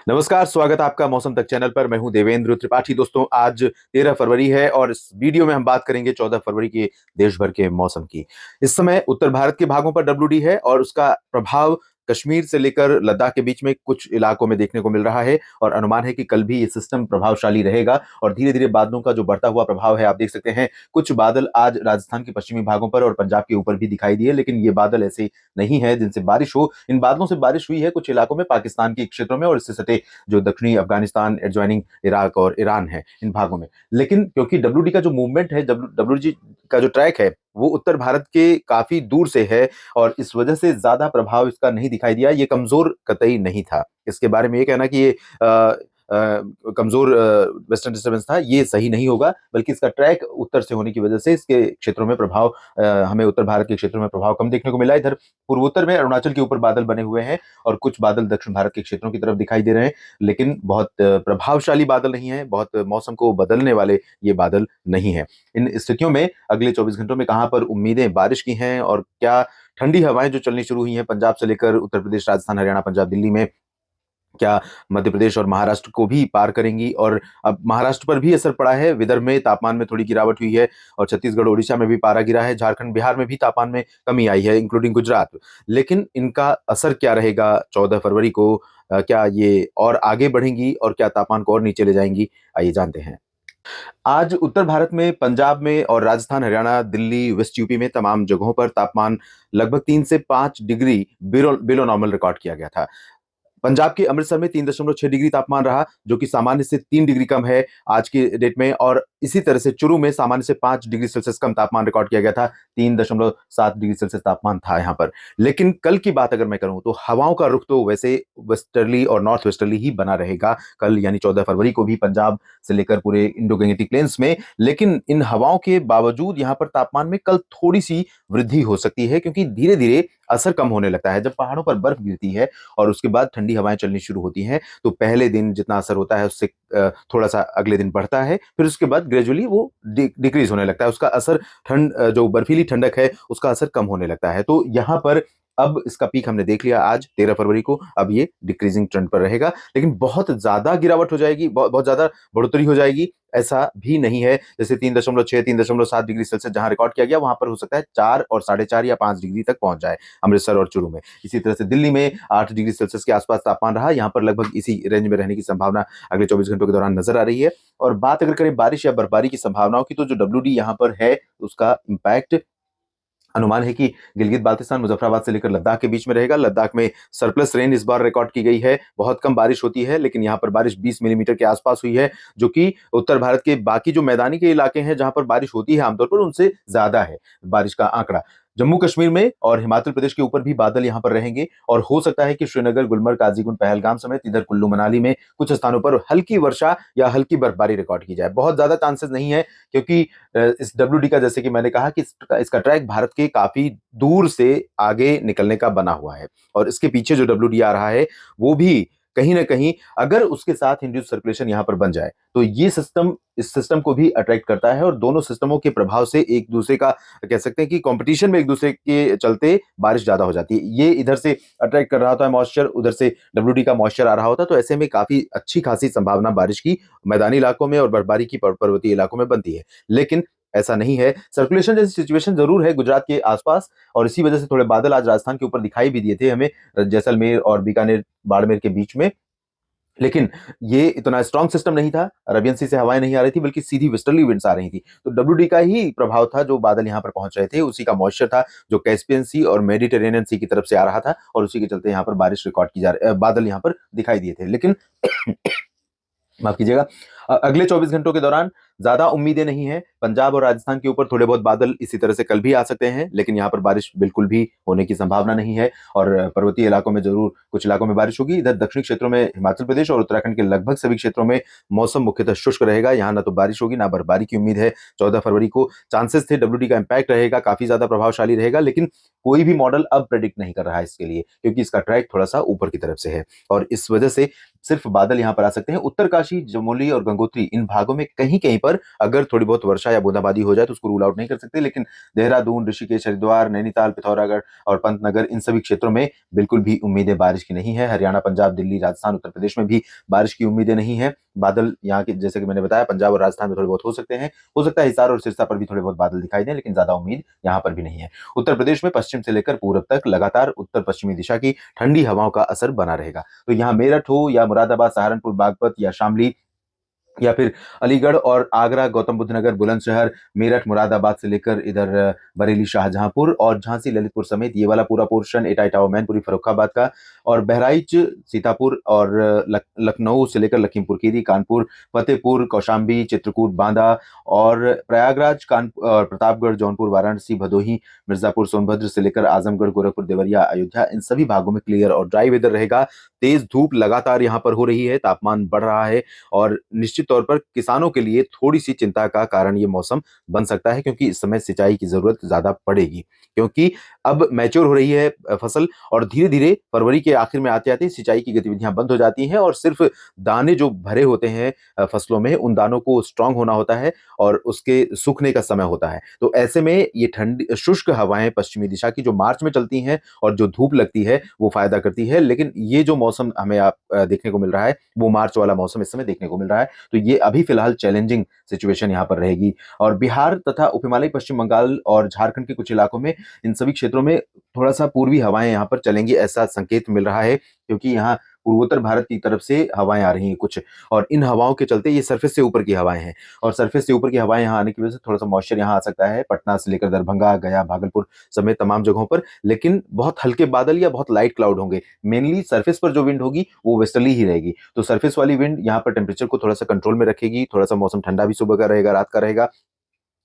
नमस्कार, स्वागत है आपका मौसम तक चैनल पर। मैं हूं देवेंद्र त्रिपाठी। दोस्तों, आज 13 फरवरी है और इस वीडियो में हम बात करेंगे 14 फरवरी के देश भर के मौसम की। इस समय उत्तर भारत के भागों पर डब्ल्यूडी है और उसका प्रभाव कश्मीर से लेकर लद्दाख के बीच में कुछ इलाकों में देखने को मिल रहा है और अनुमान है कि कल भी ये सिस्टम प्रभावशाली रहेगा और धीरे धीरे बादलों का जो बढ़ता हुआ प्रभाव है, आप देख सकते हैं कुछ बादल आज राजस्थान के पश्चिमी भागों पर और पंजाब के ऊपर भी दिखाई दिए, लेकिन ये बादल ऐसे नहीं है जिनसे बारिश हो। इन बादलों से बारिश हुई है कुछ इलाकों में पाकिस्तान के क्षेत्रों में और इससे सटे जो दक्षिणी अफगानिस्तान, एडजॉइनिंग इराक और ईरान है, इन भागों में। लेकिन क्योंकि डब्ल्यूडी का जो मूवमेंट है, डब्ल्यूडी का जो ट्रैक है, वो उत्तर भारत के काफी दूर से है और इस वजह से ज्यादा प्रभाव इसका नहीं दिखाई दिया। ये कमजोर कतई नहीं था। इसके बारे में ये कहना कि ये कमजोर वेस्टर्न डिस्टर्बेंस था, ये सही नहीं होगा, बल्कि इसका ट्रैक उत्तर से होने की वजह से इसके क्षेत्रों में प्रभाव हमें उत्तर भारत के क्षेत्रों में प्रभाव कम देखने को मिला। इधर पूर्वोत्तर में अरुणाचल के ऊपर बादल बने हुए हैं और कुछ बादल दक्षिण भारत के क्षेत्रों की तरफ दिखाई दे रहे हैं, लेकिन बहुत प्रभावशाली बादल नहीं है, बहुत मौसम को बदलने वाले ये बादल नहीं है। इन स्थितियों में अगले 24 घंटों में कहां पर उम्मीदें बारिश की हैं और क्या ठंडी हवाएं जो चलनी शुरू हुई हैं पंजाब से लेकर उत्तर प्रदेश, राजस्थान, हरियाणा, पंजाब, दिल्ली में, क्या मध्य प्रदेश और महाराष्ट्र को भी पार करेंगी। और अब महाराष्ट्र पर भी असर पड़ा है, विदर्भ में तापमान में थोड़ी गिरावट हुई है और छत्तीसगढ़, उड़ीसा में भी पारा गिरा है, झारखंड, बिहार में भी तापमान में कमी आई है, इंक्लूडिंग गुजरात। लेकिन इनका असर क्या रहेगा 14 फरवरी को? क्या ये और आगे बढ़ेंगी और क्या तापमान को और नीचे ले जाएंगी? आइए जानते हैं। आज उत्तर भारत में, पंजाब में और राजस्थान, हरियाणा, दिल्ली, वेस्ट यूपी में तमाम जगहों पर तापमान लगभग 3 से 5 डिग्री बिलो नॉर्मल रिकॉर्ड किया गया था। पंजाब के अमृतसर में 3.6 डिग्री तापमान रहा, जो कि सामान्य से 3 डिग्री कम है आज की डेट में। और इसी तरह से चुरू में सामान्य से 5 डिग्री सेल्सियस कम तापमान रिकॉर्ड किया गया था, 3.7 डिग्री सेल्सियस तापमान था यहाँ पर। लेकिन कल की बात अगर मैं करूं तो हवाओं का रुख तो वैसे वेस्टर्ली और नॉर्थ वेस्टर्ली ही बना रहेगा कल, यानी 14 फरवरी को भी, पंजाब से लेकर पूरे इंडो गंगेटिक प्लेन्स में। लेकिन इन हवाओं के बावजूद यहाँ पर तापमान में कल थोड़ी सी वृद्धि हो सकती है, क्योंकि धीरे धीरे असर कम होने लगता है। जब पहाड़ों पर बर्फ गिरती है और उसके बाद ठंडी हवाएं चलनी शुरू होती हैं, तो पहले दिन जितना असर होता है उससे थोड़ा सा अगले दिन बढ़ता है, फिर उसके बाद ग्रेजुअली वो डिक्रीज होने लगता है, उसका असर ठंड, जो बर्फीली ठंडक है उसका असर कम होने लगता है। तो यहाँ पर अब इसका पीक हमने देख लिया आज 13 फरवरी को, अब ये डिक्रीजिंग ट्रेंड पर रहेगा। लेकिन बहुत ज्यादा गिरावट हो जाएगी, बहुत ज्यादा बढ़ोतरी हो जाएगी ऐसा भी नहीं है। जैसे 3.6, 3.7 डिग्री सेल्सियस जहां रिकॉर्ड किया गया, वहां पर हो सकता है 4 और 4.5 या 5 डिग्री तक पहुंच जाए अमृतसर और चुरू में। इसी तरह से दिल्ली में 8 डिग्री सेल्सियस के आसपास तापमान रहा, यहाँ पर लगभग इसी रेंज में रहने की संभावना अगले 24 घंटों के दौरान नजर आ रही है। और बात अगर करें बारिश या बर्फबारी की संभावनाओं की, तो जो डब्ल्यूडी यहाँ पर है उसका इम्पैक्ट, अनुमान है कि गिलगित बाल्टिस्तान, मुजफ्फराबाद से लेकर लद्दाख के बीच में रहेगा। लद्दाख में सरप्लस रेन इस बार रिकॉर्ड की गई है, बहुत कम बारिश होती है, लेकिन यहाँ पर बारिश 20 मिलीमीटर के आसपास हुई है, जो कि उत्तर भारत के बाकी जो मैदानी के इलाके हैं जहां पर बारिश होती है आमतौर पर, उनसे ज्यादा है बारिश का आंकड़ा। जम्मू कश्मीर में और हिमाचल प्रदेश के ऊपर भी बादल यहाँ पर रहेंगे और हो सकता है कि श्रीनगर, गुलमर्ग, काजीगुंड, पहलगाम समेत इधर कुल्लू मनाली में कुछ स्थानों पर हल्की वर्षा या हल्की बर्फबारी रिकॉर्ड की जाए। बहुत ज्यादा चांसेस नहीं है, क्योंकि इस डब्ल्यूडी का, जैसे कि मैंने कहा कि इसका ट्रैक भारत के काफी दूर से आगे निकलने का बना हुआ है और इसके पीछे जो डब्ल्यूडी आ रहा है वो भी कहीं ना कहीं, अगर उसके साथ इंड्यूस सर्कुलेशन यहां पर बन जाए तो ये सिस्टम इस सिस्टम को भी अट्रैक्ट करता है और दोनों सिस्टमों के प्रभाव से एक दूसरे का, कह सकते हैं कि कंपटीशन में एक दूसरे के चलते बारिश ज्यादा हो जाती है। ये इधर से अट्रैक्ट कर रहा होता है मॉइस्चर, उधर से डब्ल्यूडी का मॉइस्चर आ रहा होता है, तो ऐसे में काफी अच्छी खासी संभावना बारिश की मैदानी इलाकों में और बर्फबारी की पर्वतीय इलाकों में बनती है। लेकिन ऐसा नहीं है। सर्कुलेशन जैसी सिचुएशन जरूर है गुजरात के आसपास और इसी वजह से थोड़े बादल आज राजस्थान के ऊपर दिखाई भी दिए थे हमें, जैसलमेर और बीकानेर, बाड़मेर के बीच में। लेकिन ये इतना स्ट्रॉन्ग सिस्टम नहीं था, अरबियन सी से हवाएं नहीं आ रही थी, बल्कि सीधी वेस्टर्ली विंड्स आ रही थी। तो डब्ल्यूडी का ही प्रभाव था, जो बादल यहाँ पर पहुंच रहे थे उसी का मॉइस्चर था, जो कैस्पियन सी और मेडिटेरेनियन सी की तरफ से आ रहा था और उसी के चलते यहाँ पर बारिश रिकॉर्ड की बादल यहाँ पर दिखाई दिए थे। लेकिन माफ कीजिएगा, अगले 24 घंटों के दौरान ज्यादा उम्मीदें नहीं है। पंजाब और राजस्थान के ऊपर थोड़े बहुत बादल इसी तरह से कल भी आ सकते हैं, लेकिन यहाँ पर बारिश बिल्कुल भी होने की संभावना नहीं है और पर्वतीय इलाकों में जरूर कुछ इलाकों में बारिश होगी। इधर दक्षिणी क्षेत्रों में हिमाचल प्रदेश और उत्तराखंड के लगभग सभी क्षेत्रों में मौसम मुख्यतः शुष्क रहेगा, यहाँ ना तो बारिश होगी ना बर्फबारी की उम्मीद है। 14 फरवरी को चांसेस थे, डब्ल्यूडी का इंपैक्ट रहेगा, काफी ज्यादा प्रभावशाली रहेगा, लेकिन कोई भी मॉडल अब प्रेडिक्ट नहीं कर रहा है इसके लिए, क्योंकि इसका ट्रैक थोड़ा सा ऊपर की तरफ से है और इस वजह से सिर्फ बादल यहां पर आ सकते हैं। उत्तरकाशी, जमोली और गंगोत्री, इन भागों में कहीं कहीं पर अगर थोड़ी बहुत वर्षा वर्षा या बूंदाबांदी हो जाए तो उसको रूल आउट नहीं कर सकते, लेकिन देहरादून, ऋषिकेश, हरिद्वार, नैनीताल, पिथौरागढ़ और पंतनगर, इन सभी क्षेत्रों में बिल्कुल भी उम्मीदें बारिश की नहीं है। हरियाणा, पंजाब, दिल्ली, राजस्थान, उत्तर प्रदेश में भी बारिश की उम्मीदें नहीं है। बादल यहाँ के, जैसे कि मैंने बताया, पंजाब और राजस्थान में थोड़े बहुत हो सकते हैं, हो सकता है हिसार और सिरसा पर भी थोड़े बहुत बादल दिखाई दें, लेकिन ज्यादा उम्मीद यहाँ पर भी नहीं है। उत्तर प्रदेश में पश्चिम से लेकर पूरब तक लगातार उत्तर पश्चिमी दिशा की ठंडी हवाओं का असर बना रहेगा। तो यहाँ मेरठ हो या मुरादाबाद, सहारनपुर, बागपत या शामली या फिर अलीगढ़ और आगरा, गौतम बुद्ध नगर, बुलंदशहर, मेरठ, मुरादाबाद से लेकर इधर बरेली, शाहजहांपुर और झांसी, ललितपुर समेत ये वाला पूरा पोर्शन, एटा इटावा, मैनपुरी, फर्रुखाबाद का, और बहराइच, सीतापुर और लखनऊ से लेकर लखीमपुर खीरी, कानपुर, फतेहपुर, कौशाम्बी, चित्रकूट, बांदा और प्रयागराज, कानपुर और प्रतापगढ़, जौनपुर, वाराणसी, भदोही, मिर्जापुर, सोनभद्र से लेकर आजमगढ़, गोरखपुर, देवरिया, अयोध्या, इन सभी भागों में क्लियर और ड्राई वेदर रहेगा। तेज धूप लगातार यहाँ पर हो रही है, तापमान बढ़ रहा है और निश्चित तौर पर किसानों के लिए थोड़ी सी चिंता का कारण ये मौसम बन सकता है, क्योंकि इस समय सिंचाई की जरूरत ज्यादा पड़ेगी, क्योंकि अब मैच्योर हो रही है फसल और धीरे धीरे फरवरी के आखिर में आते आते सिंचाई की गतिविधियां बंद हो जाती हैं और सिर्फ दाने जो भरे होते हैं फसलों में, उन दानों को स्ट्रांग होना होता है और उसके सूखने का समय होता है। तो ऐसे में ये ठंडी शुष्क हवाएं पश्चिमी दिशा की जो मार्च में चलती हैं और जो धूप लगती है वो फायदा करती है, लेकिन ये जो मौसम हमें देखने को मिल रहा है वो मार्च वाला मौसम इस समय देखने को मिल रहा है। तो ये अभी फिलहाल चैलेंजिंग सिचुएशन यहाँ पर रहेगी। और बिहार तथा उपहिमालय पश्चिम बंगाल और झारखंड के कुछ इलाकों में, इन सभी क्षेत्रों में थोड़ा सा पूर्वी हवाएं यहाँ पर चलेंगी, ऐसा संकेत मिल रहा है, क्योंकि यहाँ पूर्वोत्तर भारत की तरफ से हवाएं आ रही हैं कुछ, और इन हवाओं के चलते ये सरफेस से ऊपर की हवाएं हैं, और सरफेस से ऊपर की हवाएं यहाँ आने की वजह से थोड़ा सा मॉइस्चर यहाँ आ सकता है पटना से लेकर दरभंगा, गया, भागलपुर समेत तमाम जगहों पर, लेकिन बहुत हल्के बादल या बहुत लाइट क्लाउड होंगे। मेनली सरफेस पर जो विंड होगी वो वेस्टर्ली ही रहेगी, तो सरफेस वाली विंड यहाँ पर टेम्परेचर को थोड़ा सा कंट्रोल में रखेगी, थोड़ा सा मौसम ठंडा भी सुबह का रहेगा, रात का रहेगा,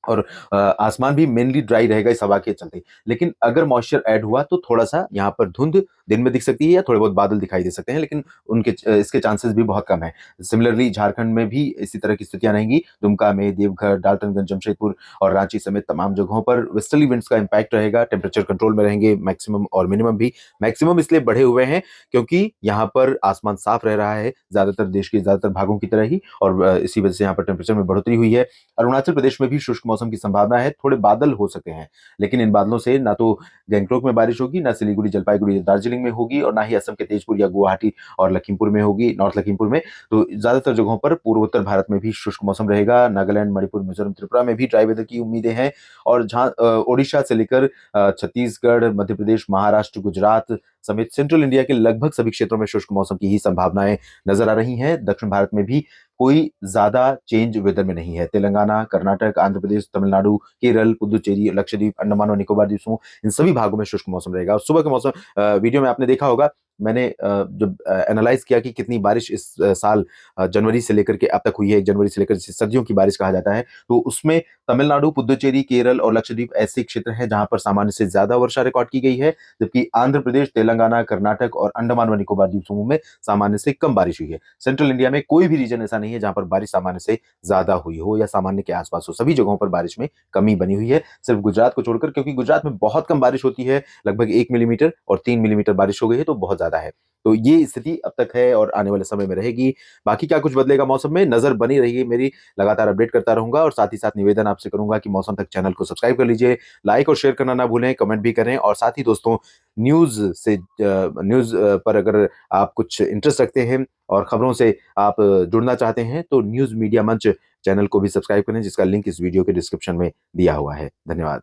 और आसमान भी मेनली ड्राई रहेगा इस हवा के चलते। लेकिन अगर मॉइस्चर ऐड हुआ तो थोड़ा सा यहाँ पर धुंध दिन में दिख सकती है या थोड़े बहुत बादल दिखाई दे सकते हैं, लेकिन उनके इसके चांसेस भी बहुत कम है। सिमिलरली झारखंड में भी इसी तरह की स्थितियां रहेंगी, दुमका में, देवघर, डाल्टनगंज, जमशेदपुर और रांची समेत तमाम जगहों पर वेस्टर्ली विंड्स का इंपैक्ट रहेगा, टेम्परेचर कंट्रोल में रहेंगे, मैक्सिमम और मिनिमम भी। मैक्सिमम इसलिए बढ़े हुए हैं क्योंकि यहाँ पर आसमान साफ रह रहा है ज्यादातर देश के ज्यादातर भागों की तरह ही, और इसी वजह से यहाँ पर टेम्परेचर में बढ़ोतरी हुई है। अरुणाचल प्रदेश में भी शुष्क मौसम की संभावना है, थोड़े बादल हो सकते हैं, लेकिन इन बादलों से ना तो गैंगटोक में बारिश होगी, ना सिलीगुड़ी, जलपाईगुड़ी, दार्जिलिंग में होगी, और ना ही असम के तेजपुर या गुवाहाटी और लखीमपुर में होगी, नॉर्थ लखीमपुर में। तो ज्यादातर जगहों पर पूर्वोत्तर भारत में भी शुष्क मौसम रहेगा। नागालैंड, मणिपुर, मिजोरम, त्रिपुरा में भी ड्राई वेदर की उम्मीदें हैं, और जहां ओडिशा से लेकर छत्तीसगढ़, मध्य प्रदेश, महाराष्ट्र, गुजरात समेत सेंट्रल इंडिया के लगभग सभी क्षेत्रों में शुष्क मौसम की ही संभावनाएं नजर आ रही हैं। दक्षिण भारत में भी कोई ज्यादा चेंज वेदर में नहीं है। तेलंगाना, कर्नाटक, आंध्र प्रदेश, तमिलनाडु, केरल, पुदुचेरी, लक्षद्वीप, अंडमान और निकोबार द्वीप समूह, इन सभी भागों में शुष्क मौसम रहेगा। और सुबह के मौसम वीडियो में आपने देखा होगा, मैंने जब एनालाइज किया कि कितनी बारिश इस साल जनवरी से लेकर के अब तक हुई है, 1 जनवरी से लेकर जिसे सर्दियों की बारिश कहा जाता है, तो उसमें तमिलनाडु, पुदुचेरी, केरल और लक्षद्वीप ऐसे क्षेत्र हैं जहां पर सामान्य से ज्यादा वर्षा रिकॉर्ड की गई है, जबकि आंध्र प्रदेश, तेलंगाना, कर्नाटक और अंडमान व निकोबार द्वीप समूह में सामान्य से कम बारिश हुई है। सेंट्रल इंडिया में कोई भी रीजन ऐसा नहीं है जहां पर बारिश सामान्य से ज्यादा हुई हो या सामान्य के आसपास हो, सभी जगहों पर बारिश में कमी बनी हुई है, सिर्फ गुजरात को छोड़कर, क्योंकि गुजरात में बहुत कम बारिश होती है, लगभग 1 मिलीमीटर, और 3 मिलीमीटर बारिश हो गई है तो बहुत ज्यादा है। तो ये स्थिति अब तक है और आने वाले समय में रहेगी। बाकी क्या कुछ बदलेगा मौसम में, नजर बनी रहेगी मेरी, लगातार अपडेट करता रहूंगा, और साथ ही साथ निवेदन आपसे करूंगा कि मौसम तक चैनल को सब्सक्राइब कर लीजिए, लाइक और शेयर करना ना भूलें, कमेंट भी करें, और साथ ही दोस्तों न्यूज पर अगर आप कुछ इंटरेस्ट रखते हैं और खबरों से आप जुड़ना चाहते हैं तो न्यूज मीडिया मंच चैनल को भी सब्सक्राइब करें, जिसका लिंक इस वीडियो के डिस्क्रिप्शन में दिया हुआ है। धन्यवाद।